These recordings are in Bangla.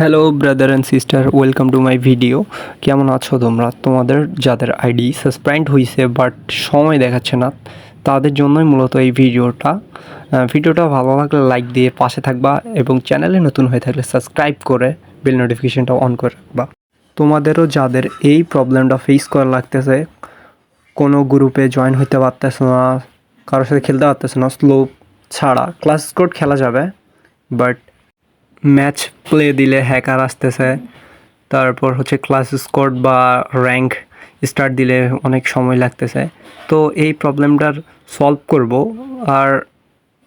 Hello brother and sister, welcome to my video. কেমন আছো তোমরা? তোমাদের যাদের আইডি সাসপেন্ড হয়েছে বাট সময় দেখাচ্ছে না, তাদের জন্যই মূলত এই ভিডিওটা ভালো লাগলে লাইক দিয়ে পাশে থাকবা এবং চ্যানেলে নতুন হয়ে থাকলে সাবস্ক্রাইব করে বেল নোটিফিকেশনটা অন করে রাখবা। তোমাদেরও যাদের এই প্রবলেমটা ফেস করা লাগতেছে, কোনো গ্রুপে জয়েন হইতে পারতেছে না, কারোর সাথে খেলতে পারতেছে না, স্লো ছাড়া ক্লাস স্কোর খেলা যাবে বাট ম্যাচ প্লে দিলে হ্যাকার আসতেছে, তারপর হচ্ছে ক্লাস স্কোর বা র্যাঙ্ক স্টার্ট দিলে অনেক সময় লাগতেছে। তো এই প্রবলেমটার সলভ করব। আর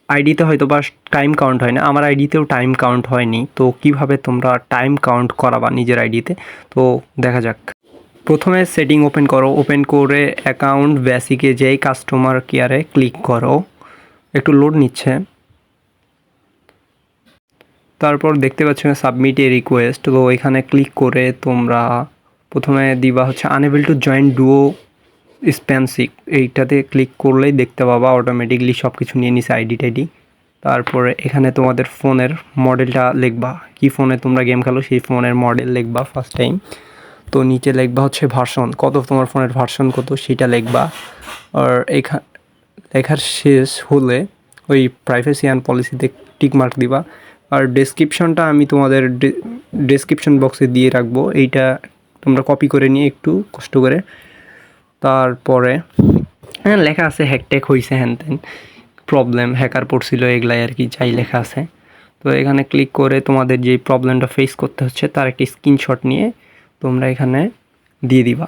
আইডিতে হয়তো বা টাইম কাউন্ট হয় না, আমার আইডিতেও টাইম কাউন্ট হয়নি। তো কিভাবে তোমরা টাইম কাউন্ট করাবা নিজের আইডিতে, তো দেখা যাক। প্রথমে সেটিং ওপেন করো, ওপেন করে অ্যাকাউন্ট বেসিকে যেই কাস্টমার কেয়ারে ক্লিক করো। একটু লোড নিচ্ছে, তারপর দেখতে পাচ্ছ সাবমিট এ রিকোয়েস্ট। তো এখানে ক্লিক করে তোমরা প্রথমে দিবা হচ্ছে আনএবল টু জয়েন ডুও স্প্যানসিক, এইটাতে ক্লিক করলেই দেখতে পাবা অটোমেটিকলি সব কিছু নিয়ে নিছে আইডি টাইডি। তারপরে এখানে তোমাদের ফোনের মডেলটা লিখবা, কি ফোনে তোমরা গেম খেলো সেই ফোনের মডেল লিখবা ফার্স্ট টাইম। তো নিচে লিখবা হচ্ছে ভার্সন কত, তোমার ফোনের ভার্সন কত সেটা লিখবা। আর লেখার শেষ হলে ওই প্রাইভেসি অ্যান্ড পলিসিতে টিক মার্ক দিবা। আর ডেসক্রিপশনটা আমি তোমাদের ডেসক্রিপশন বক্সে দিয়ে রাখবো, এইটা তোমরা কপি করে নিয়ে একটু কষ্ট করে। তারপরে লেখা আছে হ্যাকট্যাক হয়েছে, হ্যান ত্যান প্রবলেম, হ্যাকার পড়ছিল, এগুলাই আর কি যাই লেখা আছে। তো এখানে ক্লিক করে তোমাদের যে প্রবলেমটা ফেস করতে হচ্ছে তার একটি স্ক্রিনশট নিয়ে তোমরা এখানে দিয়ে দিবা।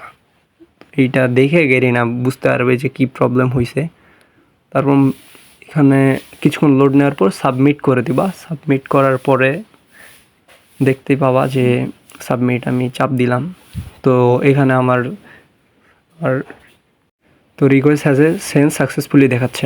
এইটা দেখে গেরি না বুঝতে পারবে যে কি প্রবলেম হয়েছে। তারপর এখানে কিছুক্ষণ লোড নেওয়ার পর সাবমিট করে দিবা। সাবমিট করার পরে দেখতে পাবা যে সাবমিট আমি চাপ দিলাম। তো এখানে আমার আর তো request has a send successfully দেখাচ্ছে।